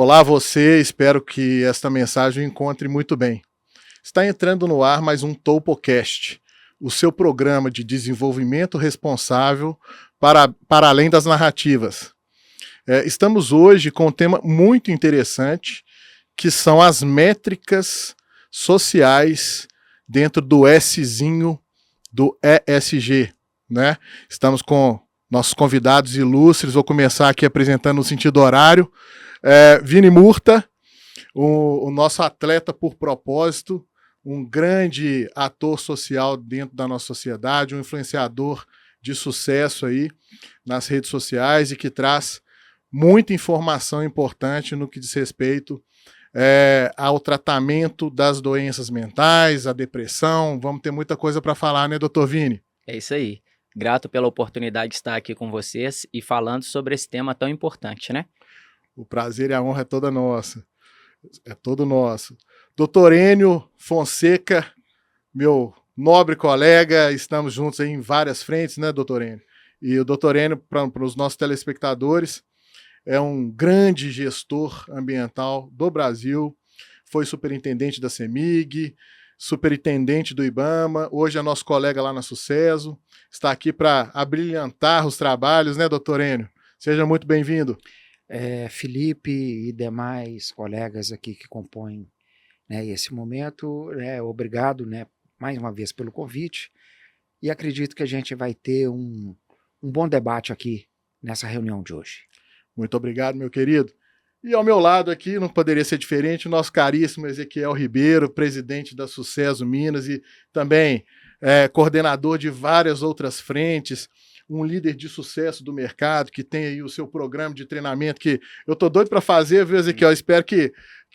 Olá você, espero que esta mensagem o encontre muito bem. Está entrando no ar mais um TopoCast, o seu programa de desenvolvimento responsável para além das narrativas. Estamos hoje com um tema muito interessante, que são as métricas sociais dentro do Szinho do ESG, né? Estamos com nossos convidados ilustres, vou começar aqui apresentando no sentido horário. Vini Murta, o nosso atleta por propósito, um grande ator social dentro da nossa sociedade, um influenciador de sucesso aí nas redes sociais e que traz muita informação importante no que diz respeito ao tratamento das doenças mentais, a depressão. Vamos ter muita coisa para falar, né, doutor Vini? É isso aí. Grato pela oportunidade de estar aqui com vocês e falando sobre esse tema tão importante, né? O prazer e a honra é toda nossa. É todo nosso. Doutor Enio Fonseca, meu nobre colega, estamos juntos aí em várias frentes, né, doutor Enio? E o doutor Enio, para os nossos telespectadores, é um grande gestor ambiental do Brasil, foi superintendente da CEMIG, superintendente do IBAMA, hoje é nosso colega lá na Sucesso, está aqui para abrilhantar os trabalhos, né, doutor Enio? Seja muito bem-vindo. Felipe e demais colegas aqui que compõem, né, esse momento, obrigado, né, mais uma vez pelo convite, e acredito que a gente vai ter um bom debate aqui nessa reunião de hoje. Muito obrigado, meu querido. E ao meu lado aqui, não poderia ser diferente, o nosso caríssimo Ezequiel Ribeiro, presidente da Sucesso Minas e também coordenador de várias outras frentes, um líder de sucesso do mercado, que tem aí o seu programa de treinamento, que eu tô doido para fazer, viu, Ezequiel? Espero que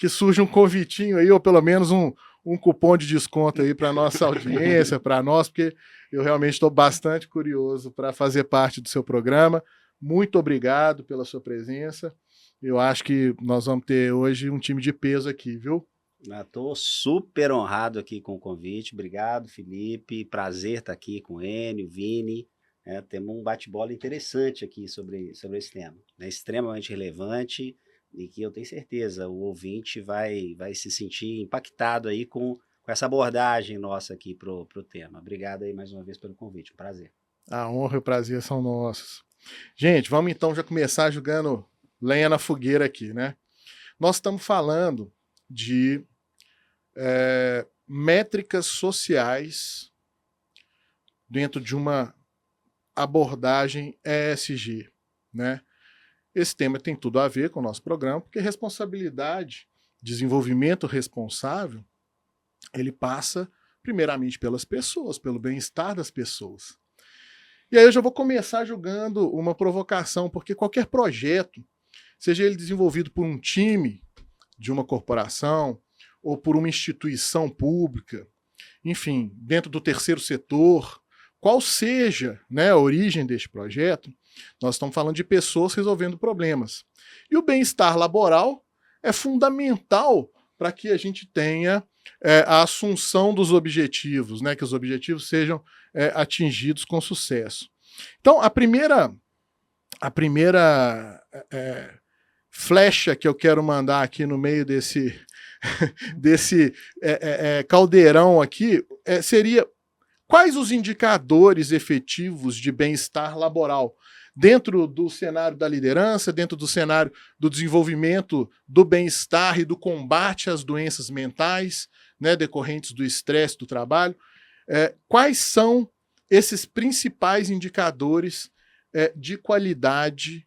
surja um convitinho aí, ou pelo menos um cupom de desconto aí para nossa audiência, para nós, porque eu realmente estou bastante curioso para fazer parte do seu programa. Muito obrigado pela sua presença. Eu acho que nós vamos ter hoje um time de peso aqui, viu? Estou super honrado aqui com o convite. Obrigado, Felipe. Prazer estar aqui com o Enio, Vini. Temos um bate-bola interessante aqui sobre esse tema, né? Extremamente relevante e que eu tenho certeza o ouvinte vai se sentir impactado aí com essa abordagem nossa aqui para o tema. Obrigado aí mais uma vez pelo convite, um prazer. A honra e o prazer são nossos. Gente, vamos então já começar jogando lenha na fogueira aqui, né? Nós estamos falando de métricas sociais dentro de uma abordagem ESG, né? Esse tema tem tudo a ver com o nosso programa, porque responsabilidade, desenvolvimento responsável, ele passa primeiramente pelas pessoas, pelo bem-estar das pessoas. E aí eu já vou começar jogando uma provocação, porque qualquer projeto, seja ele desenvolvido por um time de uma corporação ou por uma instituição pública, enfim, dentro do terceiro setor, qual seja, né, a origem deste projeto, nós estamos falando de pessoas resolvendo problemas. E o bem-estar laboral é fundamental para que a gente tenha a assunção dos objetivos, né, que os objetivos sejam atingidos com sucesso. Então, a primeira flecha que eu quero mandar aqui no meio desse caldeirão aqui seria: quais os indicadores efetivos de bem-estar laboral dentro do cenário da liderança, dentro do cenário do desenvolvimento do bem-estar e do combate às doenças mentais, né, decorrentes do estresse do trabalho? Quais são esses principais indicadores de qualidade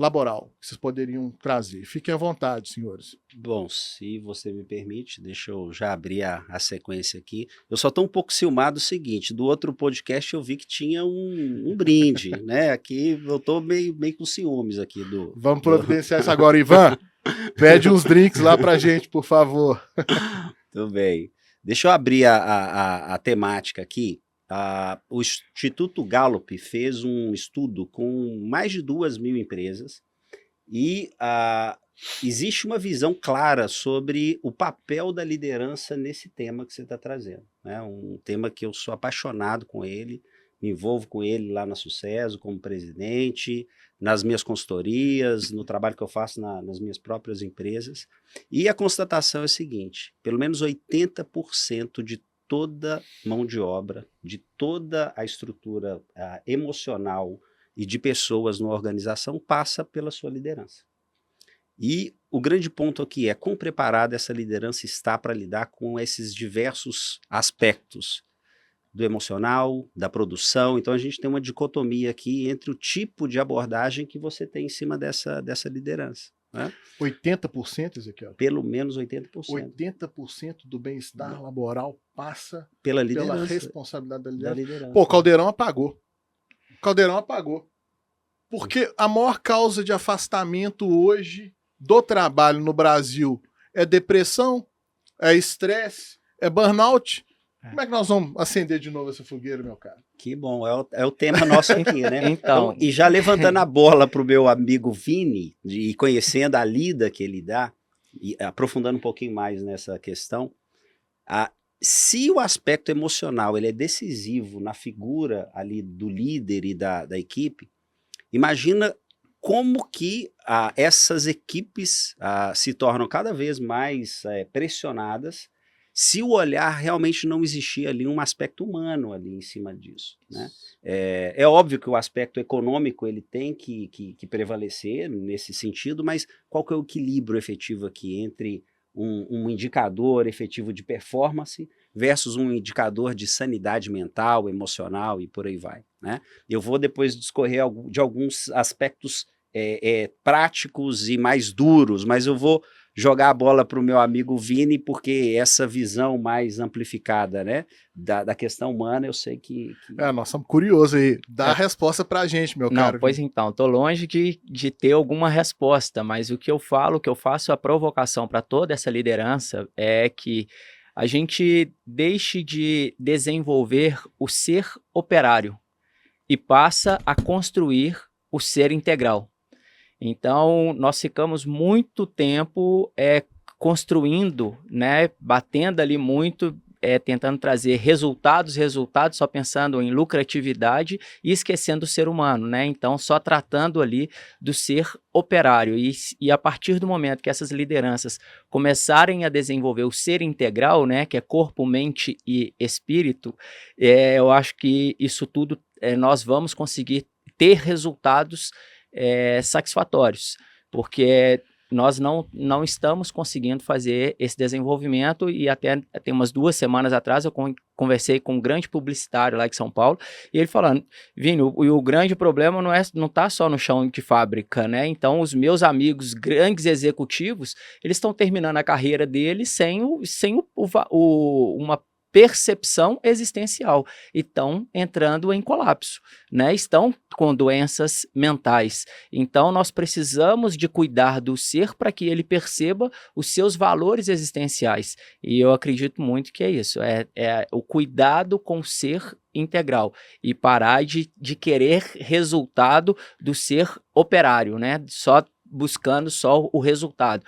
laboral que vocês poderiam trazer? Fiquem à vontade, senhores. Bom, se você me permite, deixa eu já abrir a sequência aqui. Eu só estou um pouco ciumado do seguinte: do outro podcast eu vi que tinha um brinde, né? Aqui eu estou meio com ciúmes aqui do... Vamos providenciar isso agora, Ivan. Pede uns drinks lá pra gente, por favor. Tudo bem. Deixa eu abrir a temática aqui. O Instituto Gallup fez um estudo com mais de 2.000 empresas e existe uma visão clara sobre o papel da liderança nesse tema que você está trazendo, né? Um tema que eu sou apaixonado com ele, me envolvo com ele lá na Sucesso como presidente, nas minhas consultorias, no trabalho que eu faço nas minhas próprias empresas. E a constatação é a seguinte, pelo menos 80% de toda mão de obra, de toda a estrutura emocional e de pessoas numa organização passa pela sua liderança. E o grande ponto aqui é quão preparada essa liderança está para lidar com esses diversos aspectos do emocional, da produção. Então a gente tem uma dicotomia aqui entre o tipo de abordagem que você tem em cima dessa liderança. Né? 80%, Ezequiel? Pelo menos 80%. 80% do bem-estar laboral passa pela responsabilidade da liderança. liderança. Pô, o Caldeirão apagou. Porque a maior causa de afastamento hoje do trabalho no Brasil é depressão, é estresse, é burnout. Como é que nós vamos acender de novo essa fogueira, meu cara? Que bom, é o tema nosso aqui, né? Então, E já levantando a bola para o meu amigo Vini, e conhecendo a lida que ele dá, e aprofundando um pouquinho mais nessa questão, se o aspecto emocional ele é decisivo na figura ali do líder e da equipe, imagina como que essas equipes se tornam cada vez mais pressionadas se o olhar realmente não existir ali um aspecto humano ali em cima disso, né? É óbvio que o aspecto econômico ele tem que prevalecer nesse sentido, mas qual que é o equilíbrio efetivo aqui entre um indicador efetivo de performance versus um indicador de sanidade mental, emocional e por aí vai, né? Eu vou depois discorrer de alguns aspectos práticos e mais duros, mas eu vou jogar a bola para o meu amigo Vini, porque essa visão mais amplificada, né, da questão humana, eu sei que... Nós estamos curiosos aí. Dá a resposta para a gente, meu caro. Não, pois então, estou longe de ter alguma resposta, mas o que eu faço a provocação para toda essa liderança é que a gente deixe de desenvolver o ser operário e passa a construir o ser integral. Então, nós ficamos muito tempo construindo, né, batendo ali muito, tentando trazer resultados, só pensando em lucratividade e esquecendo o ser humano, né? Então, só tratando ali do ser operário. E a partir do momento que essas lideranças começarem a desenvolver o ser integral, né, que é corpo, mente e espírito, eu acho que isso tudo nós vamos conseguir ter resultados satisfatórios, porque nós não estamos conseguindo fazer esse desenvolvimento e até tem umas 2 semanas atrás eu conversei com um grande publicitário lá de São Paulo e ele falando, Vini, o grande problema não está só no chão de fábrica, né? Então os meus amigos grandes executivos, eles estão terminando a carreira deles sem uma percepção existencial, e estão entrando em colapso, né? Estão com doenças mentais. Então, nós precisamos de cuidar do ser para que ele perceba os seus valores existenciais. E eu acredito muito que é isso, é o cuidado com o ser integral e parar de querer resultado do ser operário, né? Buscando só o resultado.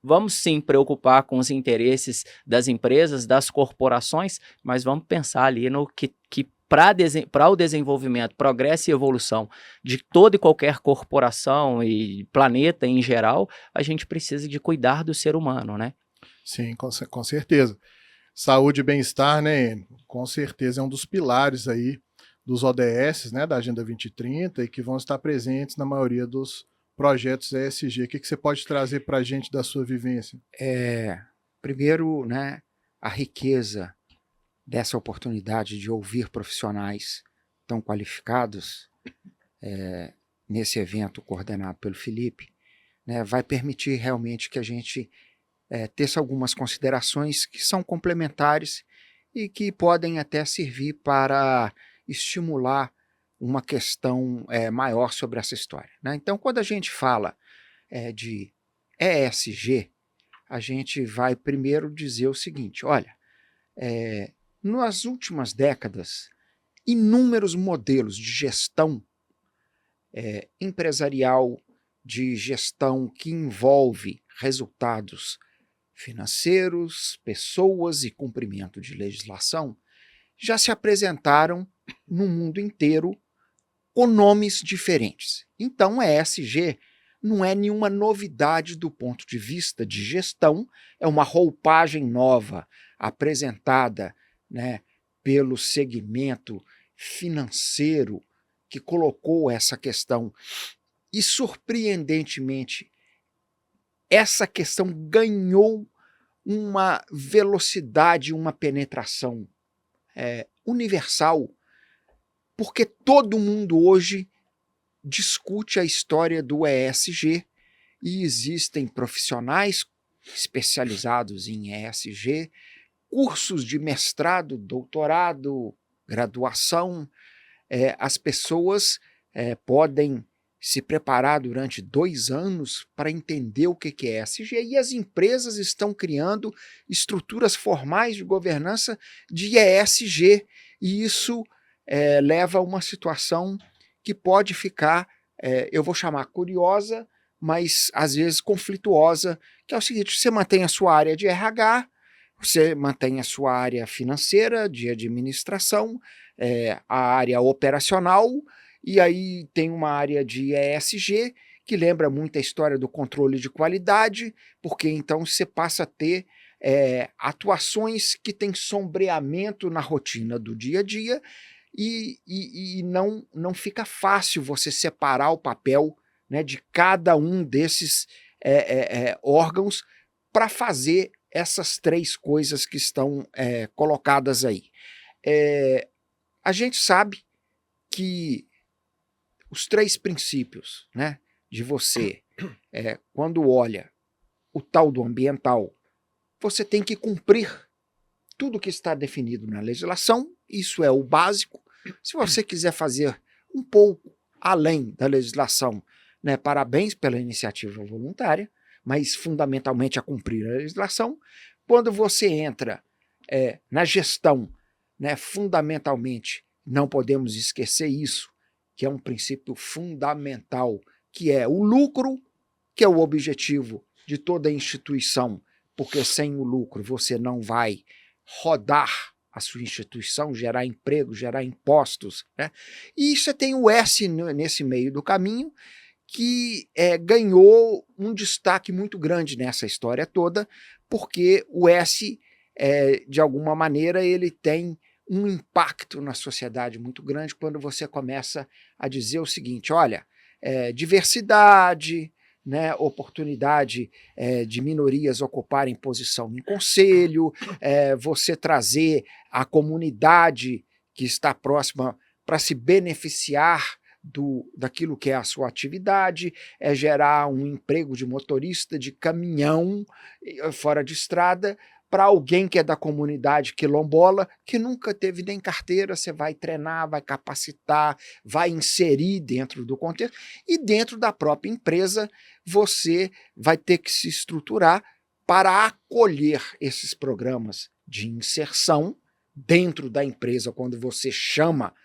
Vamos sim preocupar com os interesses das empresas, das corporações, mas vamos pensar ali no que para o desenvolvimento, progresso e evolução de toda e qualquer corporação e planeta em geral, a gente precisa de cuidar do ser humano, né? Sim, com certeza. Saúde e bem-estar, né, com certeza é um dos pilares aí dos ODS, né, da Agenda 2030 e que vão estar presentes na maioria dos projetos ESG. O que você pode trazer para a gente da sua vivência? Primeiro, né, a riqueza dessa oportunidade de ouvir profissionais tão qualificados nesse evento coordenado pelo Felipe, né, vai permitir realmente que a gente teça algumas considerações que são complementares e que podem até servir para estimular uma questão maior sobre essa história, né? Então, quando a gente fala de ESG, a gente vai primeiro dizer o seguinte, olha, nas últimas décadas, inúmeros modelos de gestão empresarial, de gestão que envolve resultados financeiros, pessoas e cumprimento de legislação, já se apresentaram no mundo inteiro com nomes diferentes. Então, o ESG não é nenhuma novidade do ponto de vista de gestão, é uma roupagem nova apresentada, né, pelo segmento financeiro que colocou essa questão. E, surpreendentemente, essa questão ganhou uma velocidade, uma penetração universal, porque todo mundo hoje discute a história do ESG e existem profissionais especializados em ESG, cursos de mestrado, doutorado, graduação. As pessoas podem se preparar durante 2 anos para entender o que é ESG, e as empresas estão criando estruturas formais de governança de ESG, e isso leva a uma situação que pode ficar, eu vou chamar curiosa, mas às vezes conflituosa, que é o seguinte: você mantém a sua área de RH, você mantém a sua área financeira, de administração, a área operacional, e aí tem uma área de ESG, que lembra muito a história do controle de qualidade, porque então você passa a ter atuações que têm sombreamento na rotina do dia a dia, e não fica fácil você separar o papel, né, de cada um desses órgãos para fazer essas 3 coisas que estão colocadas aí. A gente sabe que os 3 princípios, né, de você, quando olha o tal do ambiental, você tem que cumprir tudo que está definido na legislação, isso é o básico. Se você quiser fazer um pouco além da legislação, né, parabéns pela iniciativa voluntária, mas fundamentalmente a cumprir a legislação. Quando você entra na gestão, né, fundamentalmente, não podemos esquecer isso, que é um princípio fundamental, que é o lucro, que é o objetivo de toda instituição, porque sem o lucro você não vai rodar a sua instituição, gerar emprego, gerar impostos, né? E você tem o S nesse meio do caminho, que ganhou um destaque muito grande nessa história toda, porque o S, de alguma maneira, ele tem um impacto na sociedade muito grande quando você começa a dizer o seguinte: olha, diversidade, né, oportunidade de minorias ocuparem posição em conselho, você trazer a comunidade que está próxima para se beneficiar daquilo que é a sua atividade, gerar um emprego de motorista de caminhão fora de estrada para alguém que é da comunidade quilombola, que nunca teve nem carteira. Você vai treinar, vai capacitar, vai inserir dentro do contexto, e dentro da própria empresa você vai ter que se estruturar para acolher esses programas de inserção dentro da empresa, quando você chama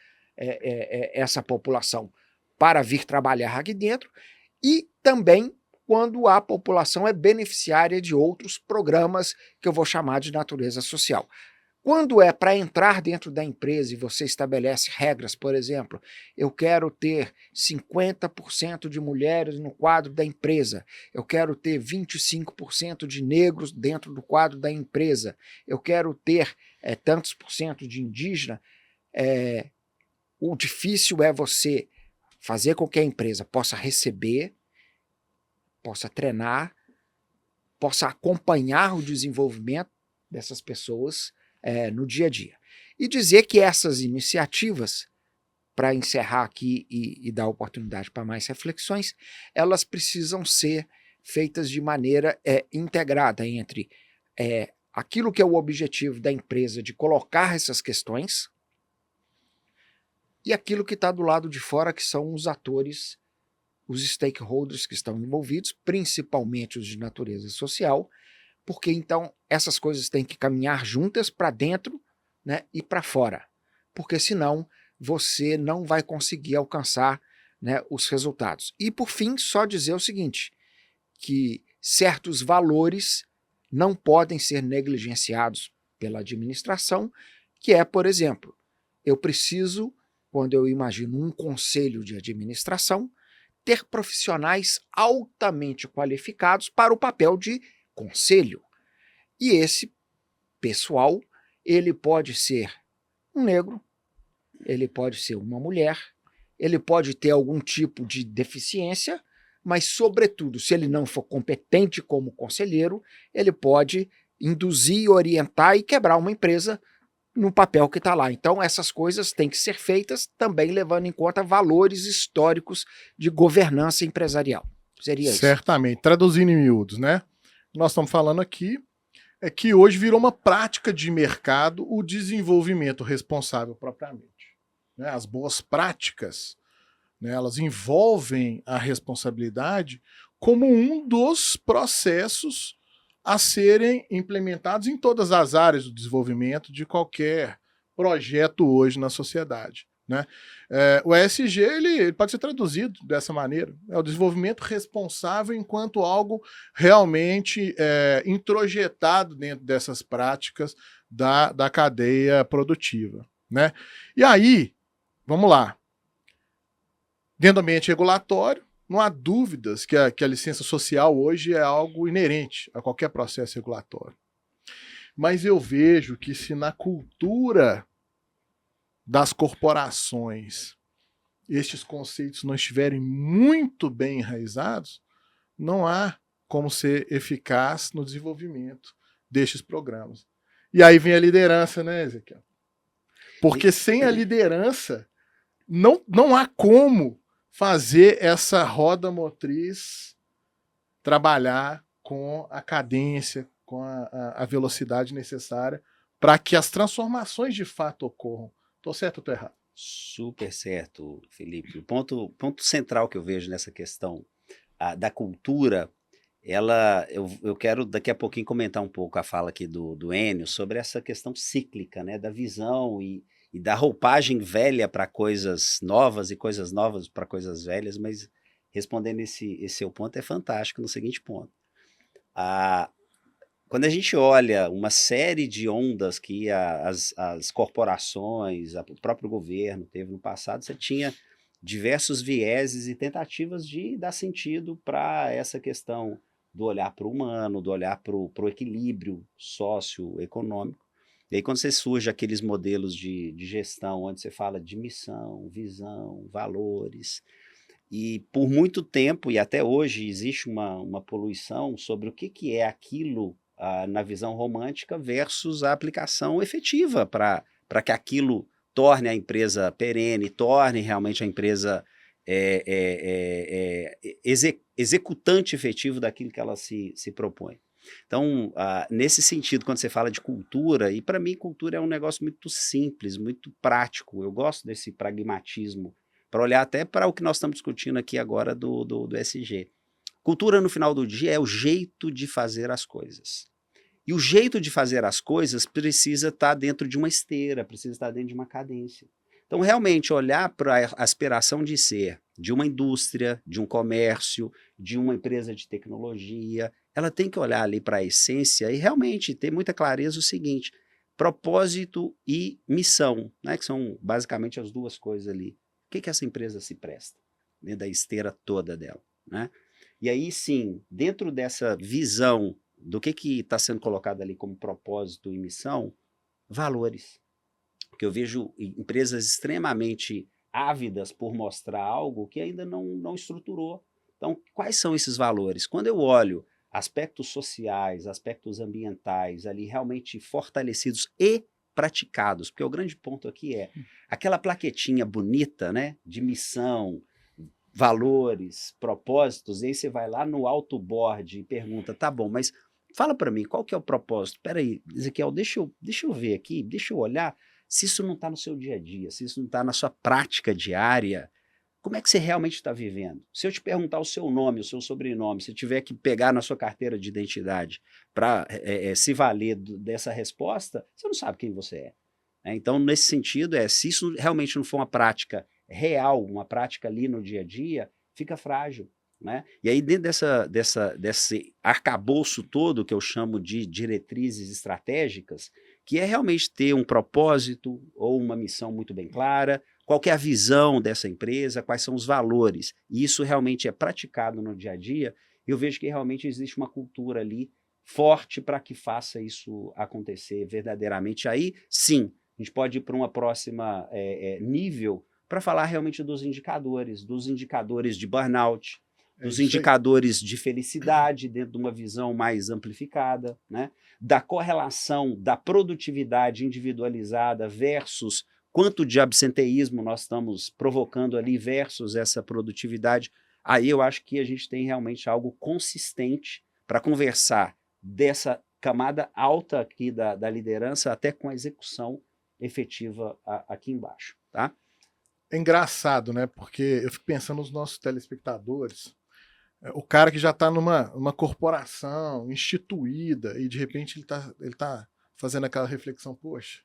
essa população para vir trabalhar aqui dentro, e também quando a população é beneficiária de outros programas que eu vou chamar de natureza social. Quando é para entrar dentro da empresa e você estabelece regras, por exemplo, eu quero ter 50% de mulheres no quadro da empresa, eu quero ter 25% de negros dentro do quadro da empresa, eu quero ter tantos por cento de indígena, o difícil é você fazer com que a empresa possa receber, possa treinar, possa acompanhar o desenvolvimento dessas pessoas no dia a dia. E dizer que essas iniciativas, para encerrar aqui e dar oportunidade para mais reflexões, elas precisam ser feitas de maneira integrada entre aquilo que é o objetivo da empresa de colocar essas questões e aquilo que está do lado de fora, que são os atores, os stakeholders que estão envolvidos, principalmente os de natureza social, porque então essas coisas têm que caminhar juntas para dentro, né, e para fora, porque senão você não vai conseguir alcançar, né, os resultados. E por fim, só dizer o seguinte, que certos valores não podem ser negligenciados pela administração, que é, por exemplo, eu preciso, quando eu imagino um conselho de administração, ter profissionais altamente qualificados para o papel de conselho. E esse pessoal, ele pode ser um negro, ele pode ser uma mulher, ele pode ter algum tipo de deficiência, mas, sobretudo, se ele não for competente como conselheiro, ele pode induzir, orientar e quebrar uma empresa no papel que está lá. Então, essas coisas têm que ser feitas também levando em conta valores históricos de governança empresarial. Seria isso. Certamente. Traduzindo em miúdos, né? Nós estamos falando aqui é que hoje virou uma prática de mercado o desenvolvimento responsável propriamente. Né? As boas práticas, né, elas envolvem a responsabilidade como um dos processos a serem implementados em todas as áreas do desenvolvimento de qualquer projeto hoje na sociedade. Né? O ESG ele pode ser traduzido dessa maneira. É o desenvolvimento responsável enquanto algo realmente introjetado dentro dessas práticas da cadeia produtiva. Né? E aí, vamos lá. Dentro do ambiente regulatório, não há dúvidas que a licença social hoje é algo inerente a qualquer processo regulatório. Mas eu vejo que se na cultura das corporações estes conceitos não estiverem muito bem enraizados, não há como ser eficaz no desenvolvimento destes programas. E aí vem a liderança, né, Ezequiel? Porque sem a liderança não há como fazer essa roda motriz trabalhar com a cadência, com a velocidade necessária para que as transformações de fato ocorram. Estou certo ou estou errado? Super certo, Felipe. O ponto central que eu vejo nessa questão da cultura, eu quero daqui a pouquinho comentar um pouco a fala aqui do Enio sobre essa questão cíclica, né, da visão e da roupagem velha para coisas novas e coisas novas para coisas velhas, mas respondendo esse seu ponto é fantástico no seguinte ponto. Quando a gente olha uma série de ondas que as corporações, o próprio governo teve no passado, você tinha diversos vieses e tentativas de dar sentido para essa questão do olhar para o humano, do olhar para o equilíbrio socioeconômico. E aí quando você surge aqueles modelos de gestão, onde você fala de missão, visão, valores, e por muito tempo, e até hoje, existe uma poluição sobre o que é aquilo na visão romântica versus a aplicação efetiva para que aquilo torne a empresa perene, torne realmente a empresa executante efetivo daquilo que ela se propõe. Então, nesse sentido, quando você fala de cultura, e para mim cultura é um negócio muito simples, muito prático, eu gosto desse pragmatismo, para olhar até para o que nós estamos discutindo aqui agora do SG. Cultura, no final do dia, é o jeito de fazer as coisas. E o jeito de fazer as coisas precisa estar dentro de uma esteira, precisa estar dentro de uma cadência. Então, realmente, olhar para a aspiração de ser de uma indústria, de um comércio, de uma empresa de tecnologia, ela tem que olhar ali para a essência e realmente ter muita clareza o seguinte: propósito e missão, né, que são basicamente as duas coisas ali. O que essa empresa se presta, dentro da esteira toda dela, né? E aí sim, dentro dessa visão do que está sendo colocado ali como propósito e missão, valores. Porque eu vejo empresas extremamente ávidas por mostrar algo que ainda não estruturou. Então, quais são esses valores? Quando eu olho aspectos sociais, aspectos ambientais ali realmente fortalecidos e praticados, porque o grande ponto aqui é aquela plaquetinha bonita, né, de missão, valores, propósitos, e aí você vai lá no autoboard e pergunta, tá bom, mas fala para mim, qual que é o propósito? Peraí, Ezequiel, deixa eu ver aqui, deixa eu olhar se isso não está no seu dia a dia, se isso não está na sua prática diária. Como é que você realmente está vivendo? Se eu te perguntar o seu nome, o seu sobrenome, se tiver que pegar na sua carteira de identidade para se valer dessa resposta, você não sabe quem você é. Então, nesse sentido, se isso realmente não for uma prática real, uma prática ali no dia a dia, fica frágil. Né? E aí, dentro desse arcabouço todo, que eu chamo de diretrizes estratégicas, que é realmente ter um propósito ou uma missão muito bem clara, qual que é a visão dessa empresa, quais são os valores. E isso realmente é praticado no dia a dia. Eu vejo que realmente existe uma cultura ali forte para que faça isso acontecer verdadeiramente. Aí, sim, a gente pode ir para uma próxima nível para falar realmente dos indicadores de burnout, dos indicadores de felicidade dentro de uma visão mais amplificada, né? Da correlação da produtividade individualizada versus quanto de absenteísmo nós estamos provocando ali versus essa produtividade. Aí eu acho que a gente tem realmente algo consistente para conversar dessa camada alta aqui da liderança até com a execução efetiva aqui embaixo, tá? É engraçado, né? Porque eu fico pensando nos nossos telespectadores, o cara que já está numa corporação instituída e de repente ele tá fazendo aquela reflexão, poxa,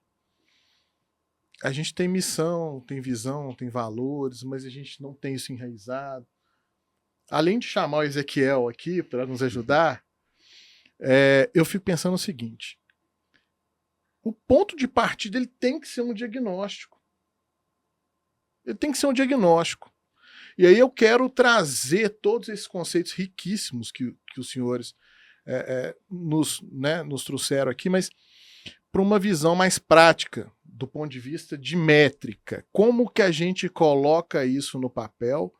a gente tem missão, tem visão, tem valores, mas a gente não tem isso enraizado. Além de chamar o Ezequiel aqui para nos ajudar, eu fico pensando o seguinte, o ponto de partida ele tem que ser um diagnóstico. Ele tem que ser um diagnóstico. E aí eu quero trazer todos esses conceitos riquíssimos que os senhores nos trouxeram aqui, mas para uma visão mais prática, do ponto de vista de métrica. Como que a gente coloca isso no papel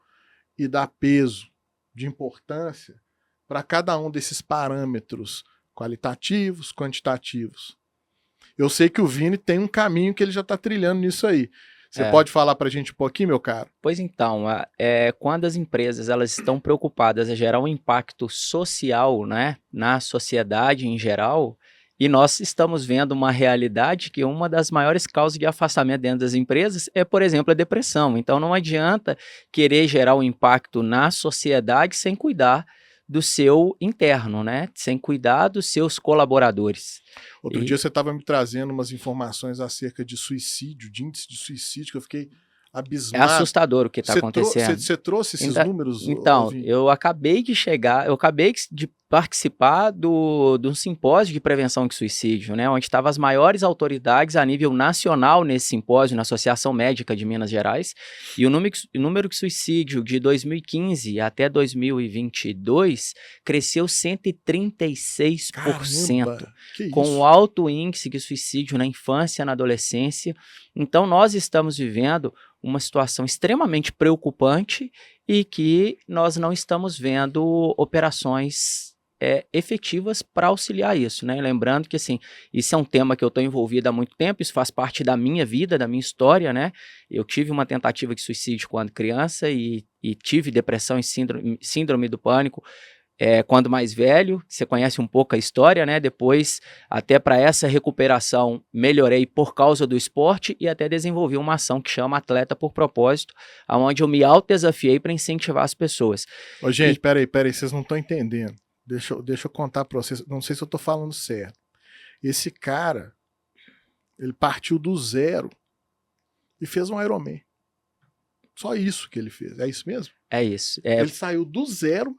e dá peso de importância para cada um desses parâmetros qualitativos, quantitativos. Eu sei que o Vini tem um caminho que ele já está trilhando nisso aí. Você pode falar para a gente um pouquinho, meu caro? Pois então, quando as empresas elas estão preocupadas em gerar um impacto social, né, na sociedade em geral, e nós estamos vendo uma realidade que uma das maiores causas de afastamento dentro das empresas é, por exemplo, a depressão. Então não adianta querer gerar um impacto na sociedade sem cuidar do seu interno, né? Sem cuidar dos seus colaboradores. Outro dia você estava me trazendo umas informações acerca de suicídio, de índice de suicídio, que eu fiquei abismado. É assustador o que está acontecendo. Você trouxe esses números? Então, eu acabei de participar do simpósio de prevenção de suicídio, né, onde estavam as maiores autoridades a nível nacional nesse simpósio, na Associação Médica de Minas Gerais, e o número de suicídio de 2015 até 2022 cresceu 136%. Caramba, com alto índice de suicídio na infância e na adolescência. Então, nós estamos vivendo uma situação extremamente preocupante e que nós não estamos vendo operações efetivas para auxiliar isso, né? Lembrando que, assim, isso é um tema que eu estou envolvido há muito tempo, isso faz parte da minha vida, da minha história, né? Eu tive uma tentativa de suicídio quando criança e tive depressão e síndrome do pânico quando mais velho. Você conhece um pouco a história, né? Depois, até para essa recuperação, melhorei por causa do esporte e até desenvolvi uma ação que chama Atleta por Propósito, onde eu me autodesafiei para incentivar as pessoas. Ô, gente, peraí, vocês não estão entendendo. Deixa eu contar para vocês, não sei se eu estou falando certo. Esse cara, ele partiu do zero e fez um Ironman. Só isso que ele fez, é isso mesmo? É isso. Ele saiu do zero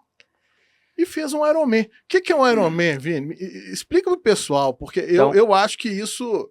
e fez um Ironman. O que é um Ironman, Vini? Explica pro pessoal, porque então, eu acho que isso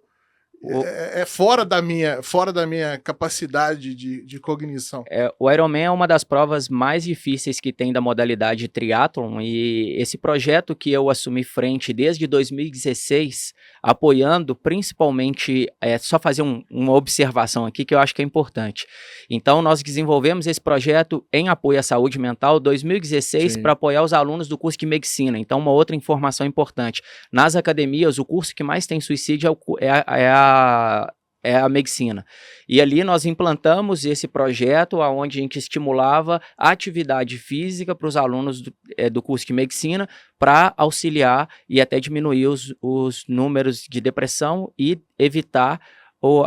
é fora da minha capacidade de cognição. O Ironman é uma das provas mais difíceis que tem da modalidade triatlon, e esse projeto que eu assumi frente desde 2016, apoiando principalmente, só fazer uma observação aqui que eu acho que é importante. Então, nós desenvolvemos esse projeto em apoio à saúde mental 2016 para apoiar os alunos do curso de medicina. Então, uma outra informação importante, nas academias, o curso que mais tem suicídio é a medicina. E ali nós implantamos esse projeto onde a gente estimulava a atividade física para os alunos do curso de medicina para auxiliar e até diminuir os números de depressão e evitar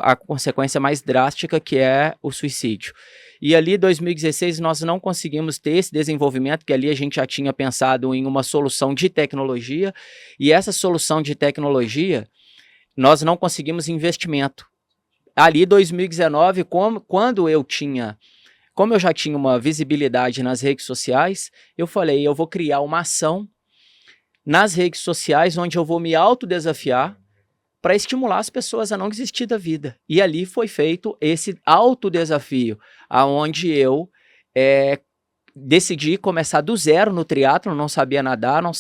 a consequência mais drástica, que é o suicídio. E ali, em 2016, nós não conseguimos ter esse desenvolvimento, que ali a gente já tinha pensado em uma solução de tecnologia, e essa solução de tecnologia nós não conseguimos investimento. Ali, 2019, como eu já tinha uma visibilidade nas redes sociais, eu falei, eu vou criar uma ação nas redes sociais onde eu vou me autodesafiar para estimular as pessoas a não desistir da vida. E ali foi feito esse autodesafio, aonde eu decidi começar do zero no triatlo, não sabia nadar, não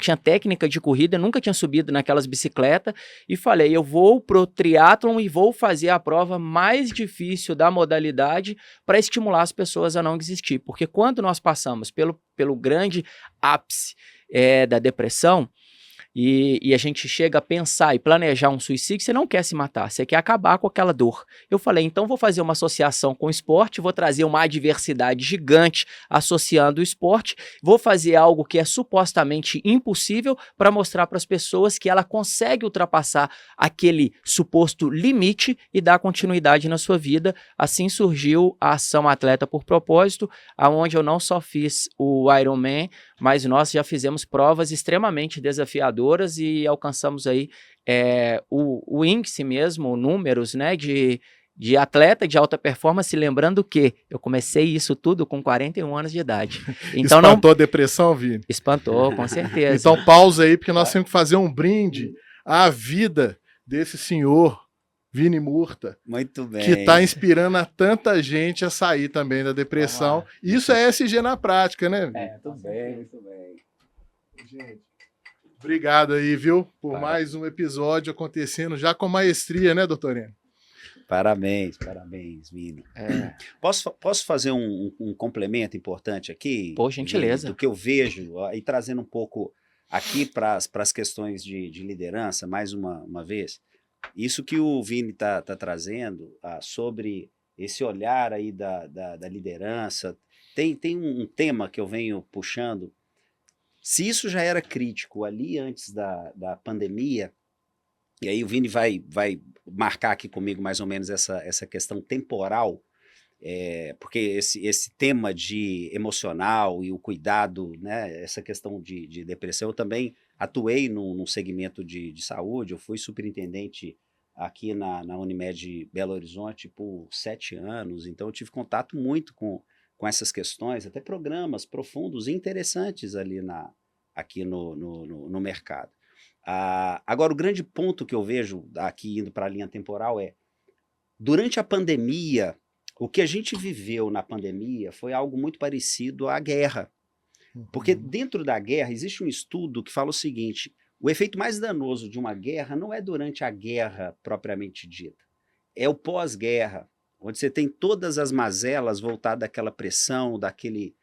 tinha técnica de corrida, nunca tinha subido naquelas bicicletas, e falei, eu vou pro triatlon e vou fazer a prova mais difícil da modalidade para estimular as pessoas a não desistir, porque quando nós passamos pelo grande ápice da depressão, e a gente chega a pensar e planejar um suicídio, você não quer se matar, você quer acabar com aquela dor. Eu falei, então vou fazer uma associação com o esporte, vou trazer uma adversidade gigante associando o esporte, vou fazer algo que é supostamente impossível para mostrar para as pessoas que ela consegue ultrapassar aquele suposto limite e dar continuidade na sua vida. Assim surgiu a Ação Atleta por Propósito, onde eu não só fiz o Ironman, mas nós já fizemos provas extremamente desafiadoras e alcançamos aí o índice mesmo, números, né, de atleta de alta performance, lembrando que eu comecei isso tudo com 41 anos de idade. Então espantou a depressão, Vini? Espantou, com certeza. Então pausa aí, porque nós temos que fazer um brinde à vida desse senhor, Vini Murta. Muito bem. Que está inspirando a tanta gente a sair também da depressão. Isso é SG na prática, né, Vini? Muito bem, muito bem. Gente, obrigado aí, viu, por mais um episódio acontecendo já com maestria, né, doutorino? Parabéns, Vini. Posso fazer um complemento importante aqui? Por gentileza. Do que eu vejo, e trazendo um pouco aqui para as questões de liderança, mais uma vez. Isso que o Vini está trazendo sobre esse olhar aí da liderança. Tem um tema que eu venho puxando. Se isso já era crítico ali antes da pandemia, e aí o Vini vai marcar aqui comigo mais ou menos essa questão temporal, porque esse tema de emocional e o cuidado, né, essa questão de depressão, eu também atuei num segmento de saúde, eu fui superintendente aqui na Unimed Belo Horizonte por 7 anos, então eu tive contato muito com essas questões, até programas profundos e interessantes ali aqui no mercado. Agora, o grande ponto que eu vejo aqui, indo para a linha temporal, durante a pandemia, o que a gente viveu na pandemia foi algo muito parecido à guerra. Porque dentro da guerra existe um estudo que fala o seguinte: o efeito mais danoso de uma guerra não é durante a guerra propriamente dita, é o pós-guerra, onde você tem todas as mazelas voltadas àquela pressão, daquele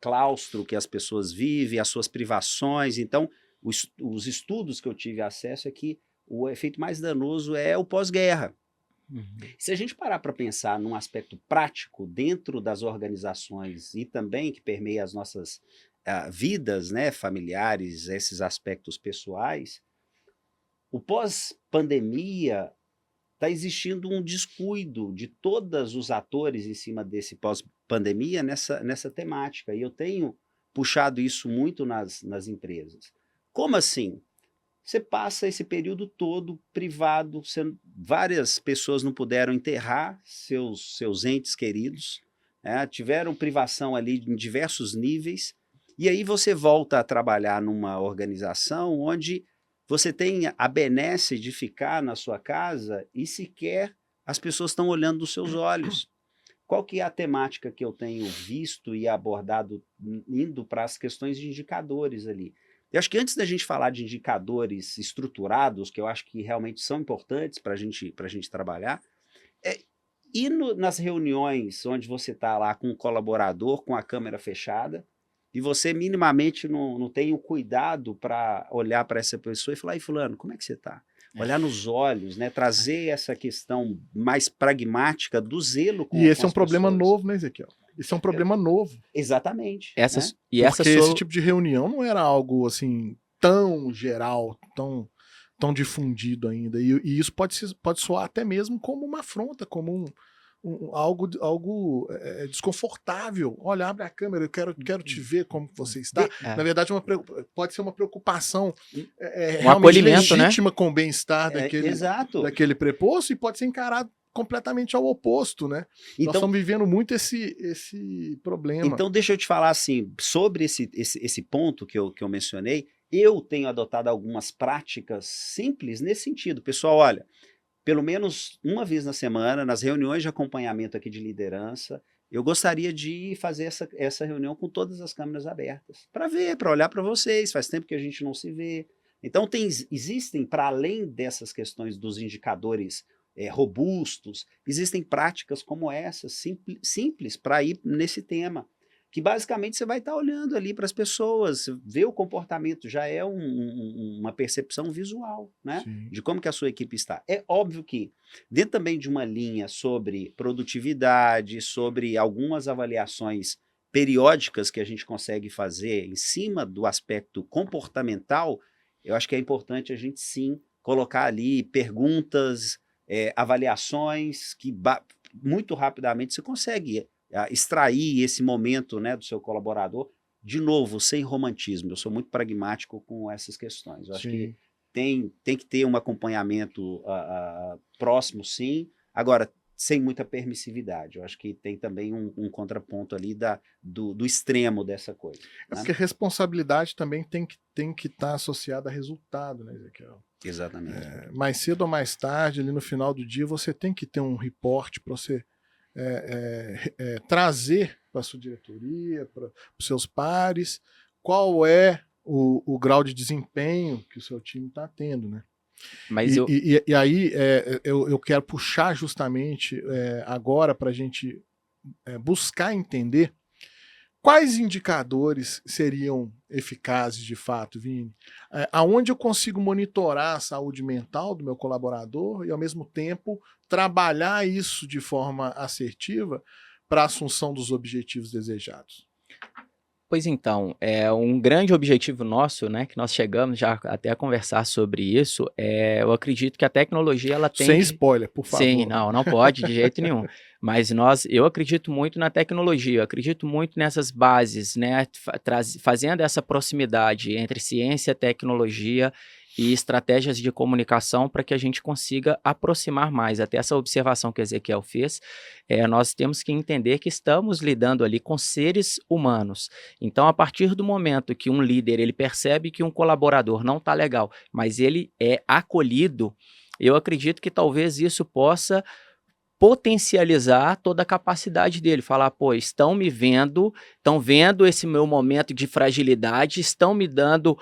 claustro que as pessoas vivem, as suas privações. Então, os estudos que eu tive acesso é que o efeito mais danoso é o pós-guerra. Se a gente parar para pensar num aspecto prático dentro das organizações e também que permeia as nossas vidas, né, familiares, esses aspectos pessoais, o pós-pandemia está existindo um descuido de todos os atores em cima desse pós-pandemia nessa temática. E eu tenho puxado isso muito nas empresas. Como assim? Você passa esse período todo privado, várias pessoas não puderam enterrar seus entes queridos, tiveram privação ali em diversos níveis, e aí você volta a trabalhar numa organização onde você tem a benesse de ficar na sua casa e sequer as pessoas estão olhando nos seus olhos. Qual que é a temática que eu tenho visto e abordado indo para as questões de indicadores ali? Eu acho que antes da gente falar de indicadores estruturados, que eu acho que realmente são importantes para a gente trabalhar, ir nas reuniões onde você está lá com um colaborador, com a câmera fechada, e você minimamente não tem o cuidado para olhar para essa pessoa e falar: "Ei, fulano, como é que você está?" Olhar nos olhos, né? Trazer essa questão mais pragmática do zelo com E esse com é um as problema pessoas. novo, né, Ezequiel? Esse é um problema novo. Exatamente. Porque Esse tipo de reunião não era algo assim tão geral, tão difundido ainda. E isso pode soar até mesmo como uma afronta, como algo desconfortável. Olha, abre a câmera, eu quero te ver como você está. Na verdade, pode ser uma preocupação realmente acolhimento, legítima, né, com o bem-estar Exato. daquele preposto, e pode ser encarado completamente ao oposto, né? Nós estamos vivendo muito esse problema. Então, deixa eu te falar assim, sobre esse ponto que eu mencionei, eu tenho adotado algumas práticas simples nesse sentido. Pessoal, olha, pelo menos uma vez na semana, nas reuniões de acompanhamento aqui de liderança, eu gostaria de fazer essa reunião com todas as câmeras abertas, para ver, para olhar para vocês, faz tempo que a gente não se vê. Então, existem, para além dessas questões dos indicadores robustos, existem práticas como essas, simples, para ir nesse tema, que basicamente você vai estar olhando ali para as pessoas, ver o comportamento, já é uma percepção visual, né? Sim. De como que a sua equipe está. É óbvio que, dentro também de uma linha sobre produtividade, sobre algumas avaliações periódicas que a gente consegue fazer em cima do aspecto comportamental, eu acho que é importante a gente sim colocar ali perguntas, avaliações que muito rapidamente você consegue extrair esse momento, né, do seu colaborador, de novo, sem romantismo. Eu sou muito pragmático com essas questões. Eu acho que tem que ter um acompanhamento próximo, sim. Agora, sem muita permissividade. Eu acho que tem também um contraponto ali do extremo dessa coisa. É né? porque responsabilidade também tem que estar associada a resultado, né, Ezequiel? Exatamente. Mais cedo ou mais tarde, ali no final do dia, você tem que ter um reporte para você trazer para a sua diretoria, para os seus pares, qual é o grau de desempenho que o seu time está tendo, né? Mas e aí eu quero puxar justamente agora para a gente buscar entender quais indicadores seriam eficazes de fato, Vini? Aonde eu consigo monitorar a saúde mental do meu colaborador e, ao mesmo tempo, trabalhar isso de forma assertiva para a assunção dos objetivos desejados? Pois então, um grande objetivo nosso, né, que nós chegamos já até a conversar sobre isso, eu acredito que a tecnologia ela tem Sem spoiler, por favor. Sim, não pode de jeito nenhum. Mas eu acredito muito na tecnologia, eu acredito muito nessas bases, né, fazendo essa proximidade entre ciência, tecnologia e estratégias de comunicação para que a gente consiga aproximar mais. Até essa observação que o Ezequiel fez, nós temos que entender que estamos lidando ali com seres humanos. Então, a partir do momento que um líder ele percebe que um colaborador não está legal, mas ele é acolhido, eu acredito que talvez isso possa potencializar toda a capacidade dele, falar, pô, estão me vendo, estão vendo esse meu momento de fragilidade, estão me dando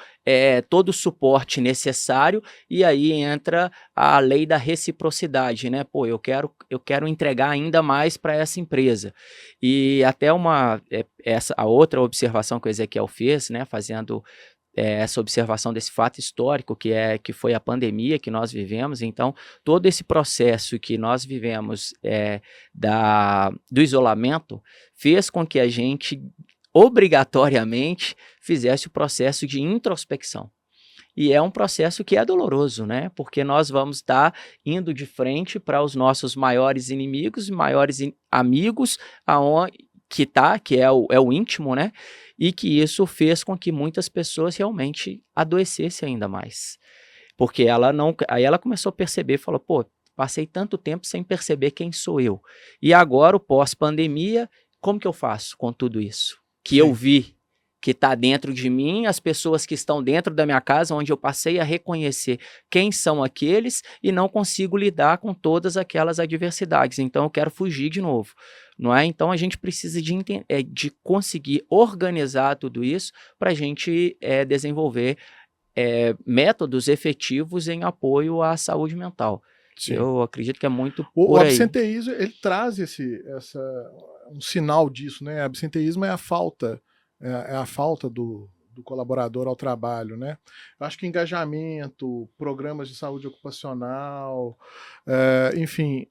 todo o suporte necessário, e aí entra a lei da reciprocidade, né? Pô, eu quero entregar ainda mais para essa empresa. E até a outra observação que o Ezequiel fez, né, fazendo essa observação desse fato histórico que foi a pandemia que nós vivemos. Então, todo esse processo que nós vivemos do isolamento fez com que a gente obrigatoriamente fizesse o processo de introspecção. E é um processo que é doloroso, né? Porque nós vamos estar indo de frente para os nossos maiores inimigos e maiores amigos, que é o íntimo, né? E que isso fez com que muitas pessoas realmente adoecessem ainda mais. Porque aí ela começou a perceber, falou, pô, passei tanto tempo sem perceber quem sou eu. E agora, o pós-pandemia, como que eu faço com tudo isso? Que Sim. eu vi, que está dentro de mim, as pessoas que estão dentro da minha casa, onde eu passei a reconhecer quem são aqueles e não consigo lidar com todas aquelas adversidades. Então, eu quero fugir de novo. Não é? Então, a gente precisa de conseguir organizar tudo isso para a gente desenvolver métodos efetivos em apoio à saúde mental. Sim. Eu acredito que é muito O por aí. absenteísmo, ele traz um sinal disso, né? Absenteísmo é a falta, do colaborador ao trabalho, né? Eu acho que engajamento, programas de saúde ocupacional, enfim,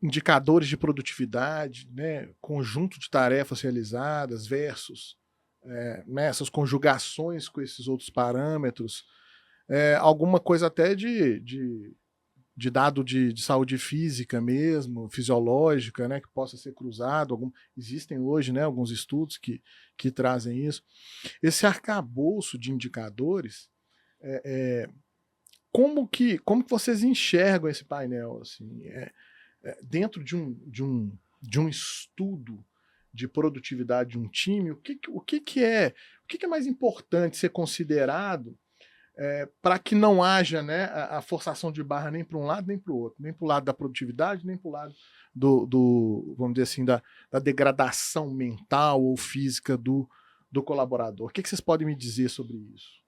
indicadores de produtividade, né? Conjunto de tarefas realizadas versus essas conjugações com esses outros parâmetros, alguma coisa até de dado de saúde física mesmo, fisiológica, né, que possa ser cruzado. Existem hoje, né, alguns estudos que trazem isso. Esse arcabouço de indicadores, como que vocês enxergam esse painel? Assim, dentro de um estudo de produtividade de um time, o que é mais importante ser considerado para que não haja, né, a forçação de barra nem para um lado nem para o outro, nem para o lado da produtividade, nem para o lado vamos dizer assim, da degradação mental ou física do colaborador. O que vocês podem me dizer sobre isso?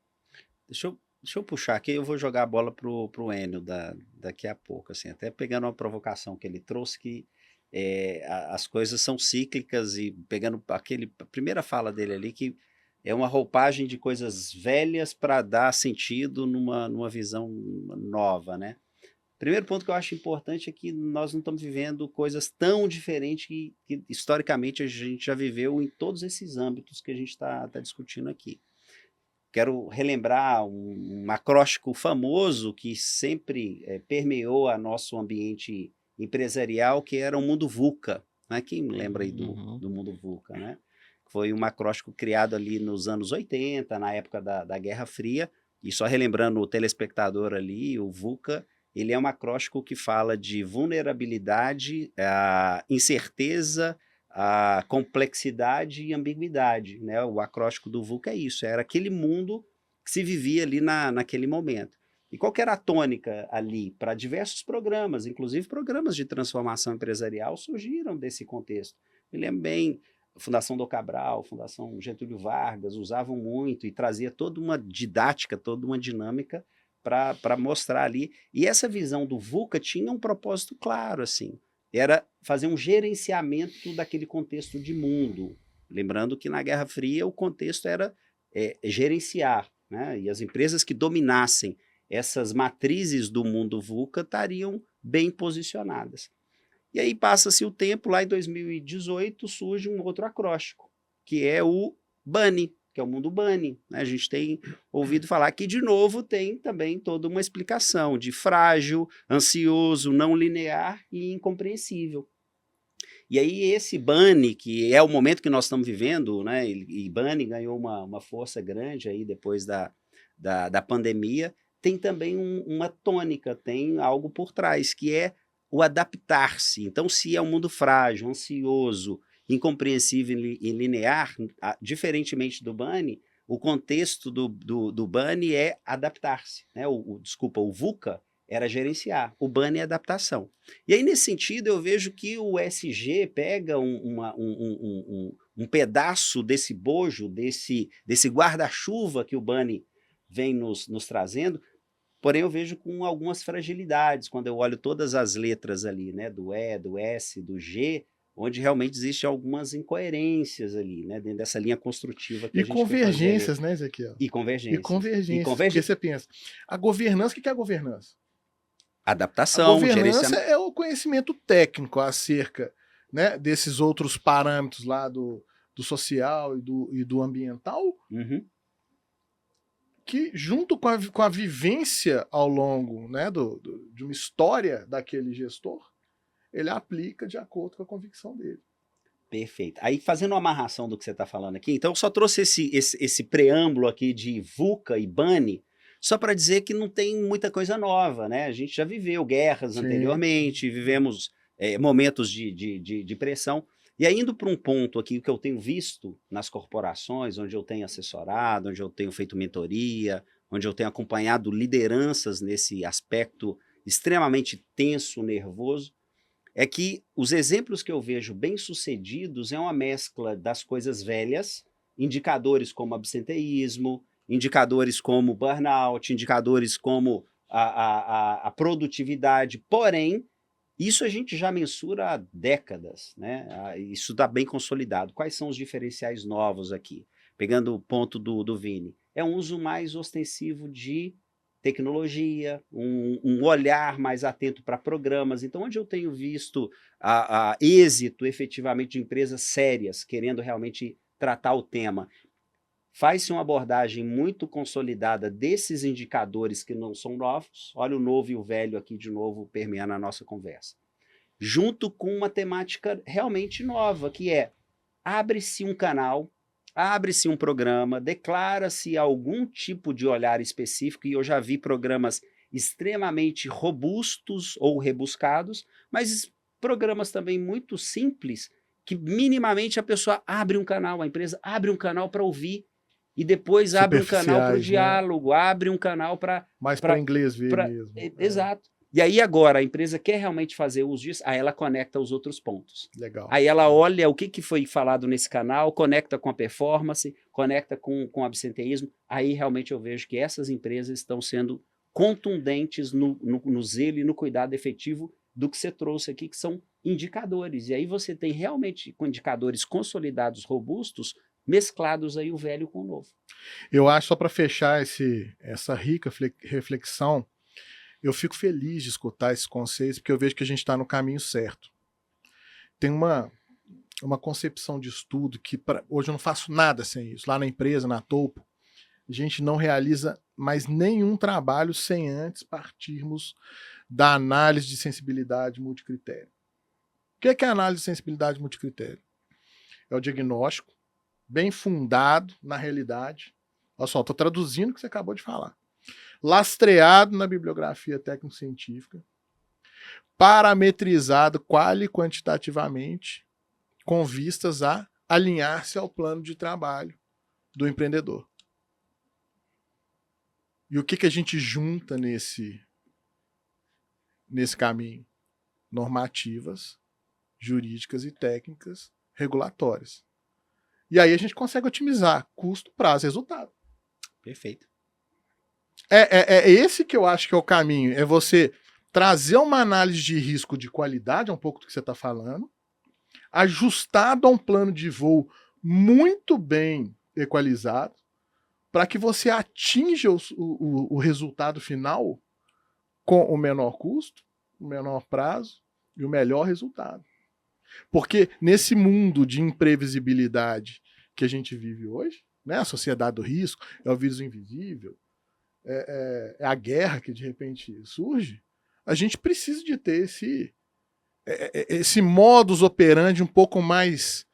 Deixa eu puxar aqui, eu vou jogar a bola pro Enio daqui a pouco, assim, até pegando uma provocação que ele trouxe, que as coisas são cíclicas, e pegando a primeira fala dele ali, que é uma roupagem de coisas velhas para dar sentido numa visão nova, né? Primeiro ponto que eu acho importante é que nós não estamos vivendo coisas tão diferentes que historicamente a gente já viveu em todos esses âmbitos que a gente está discutindo aqui. Quero relembrar um acróstico famoso que sempre permeou a nosso ambiente empresarial, que era o mundo VUCA. Né? Quem lembra aí do mundo VUCA, né? Foi um acróstico criado ali nos anos 80, na época da Guerra Fria, e só relembrando o telespectador ali, o VUCA, ele é um acróstico que fala de vulnerabilidade, a incerteza, a complexidade e ambiguidade, né? O acróstico do VUCA é isso, era aquele mundo que se vivia ali naquele momento. E qual que era a tônica ali para diversos programas, inclusive programas de transformação empresarial surgiram desse contexto. Me lembro bem, a Fundação Dom Cabral, Fundação Getúlio Vargas usavam muito e trazia toda uma didática, toda uma dinâmica para mostrar ali. E essa visão do VUCA tinha um propósito claro, assim, era fazer um gerenciamento daquele contexto de mundo. Lembrando que na Guerra Fria o contexto era gerenciar, né? E as empresas que dominassem essas matrizes do mundo VUCA estariam bem posicionadas. E aí passa-se o tempo, lá em 2018 surge um outro acróstico, que é o BUNNY, que é o mundo BUNNY. Né? A gente tem ouvido falar que, de novo, tem também toda uma explicação de frágil, ansioso, não linear e incompreensível. E aí esse BUNNY, que é o momento que nós estamos vivendo, né? E BUNNY ganhou uma força grande aí depois da pandemia, tem também uma tônica, tem algo por trás, que é o adaptar-se. Então, se é um mundo frágil, ansioso, incompreensível e linear, diferentemente do BUNNY, o contexto do BUNNY é adaptar-se. Né? O VUCA era gerenciar, o BUNNY é adaptação. E aí, nesse sentido, eu vejo que o SG pega um pedaço desse bojo, desse guarda-chuva que o BUNNY vem nos trazendo, porém eu vejo com algumas fragilidades, quando eu olho todas as letras ali, né, do E, do S, do G, onde realmente existem algumas incoerências ali, né, dentro dessa linha construtiva que a gente convergências, né, Ezequiel? E convergências. E convergências. Porque você pensa, a governança, o que é a governança? Adaptação, a governança é o conhecimento técnico acerca, né, desses outros parâmetros lá do social e do ambiental, que junto com a vivência ao longo, né, de uma história daquele gestor, ele aplica de acordo com a convicção dele. Perfeito. Aí, fazendo uma amarração do que você está falando aqui, então eu só trouxe esse preâmbulo aqui de VUCA e BUNNY, só para dizer que não tem muita coisa nova, né? A gente já viveu guerras anteriormente, vivemos momentos de pressão. E aí, indo para um ponto aqui que eu tenho visto nas corporações, onde eu tenho assessorado, onde eu tenho feito mentoria, onde eu tenho acompanhado lideranças nesse aspecto extremamente tenso, nervoso, é que os exemplos que eu vejo bem-sucedidos é uma mescla das coisas velhas, indicadores como absenteísmo, indicadores como burnout, indicadores como a produtividade, porém, isso a gente já mensura há décadas, né? Isso está bem consolidado. Quais são os diferenciais novos aqui? Pegando o ponto do Vini, é um uso mais ostensivo de tecnologia, um olhar mais atento para programas. Então, onde eu tenho visto êxito efetivamente de empresas sérias querendo realmente tratar o tema, faz-se uma abordagem muito consolidada desses indicadores que não são novos. Olha o novo e o velho aqui de novo permeando a nossa conversa. Junto com uma temática realmente nova, que é abre-se um canal, abre-se um programa, declara-se algum tipo de olhar específico, e eu já vi programas extremamente robustos ou rebuscados, mas programas também muito simples que minimamente a pessoa abre um canal, a empresa abre um canal para ouvir e depois abre um canal para o Superficiais, né? diálogo, abre um canal para... Mais para inglês ver mesmo. Exato. E aí agora a empresa quer realmente fazer uso disso, aí ela conecta os outros pontos. Legal. Aí ela olha o que foi falado nesse canal, conecta com a performance, conecta com o absenteísmo, aí realmente eu vejo que essas empresas estão sendo contundentes no zelo e no cuidado efetivo do que você trouxe aqui, que são indicadores. E aí você tem realmente com indicadores consolidados, robustos, mesclados aí o velho com o novo. Eu acho, só para fechar essa rica reflexão, eu fico feliz de escutar esses conceitos, porque eu vejo que a gente está no caminho certo. Tem uma concepção de estudo que hoje eu não faço nada sem isso. Lá na empresa, na Topo, a gente não realiza mais nenhum trabalho sem antes partirmos da análise de sensibilidade multicritério. O que é a análise de sensibilidade multicritério? É o diagnóstico bem fundado na realidade. Olha só, estou traduzindo o que você acabou de falar. Lastreado na bibliografia técnico-científica, parametrizado quali e quantitativamente, com vistas a alinhar-se ao plano de trabalho do empreendedor. E o que a gente junta nesse caminho? Normativas, jurídicas e técnicas regulatórias. E aí a gente consegue otimizar custo, prazo e resultado. Perfeito. É esse que eu acho que é o caminho. É você trazer uma análise de risco de qualidade, é um pouco do que você está falando, ajustado a um plano de voo muito bem equalizado, para que você atinja o resultado final com o menor custo, o menor prazo e o melhor resultado. Porque nesse mundo de imprevisibilidade que a gente vive hoje, né, a sociedade do risco, é o vírus invisível, é a guerra que de repente surge, a gente precisa de ter esse modus operandi um pouco mais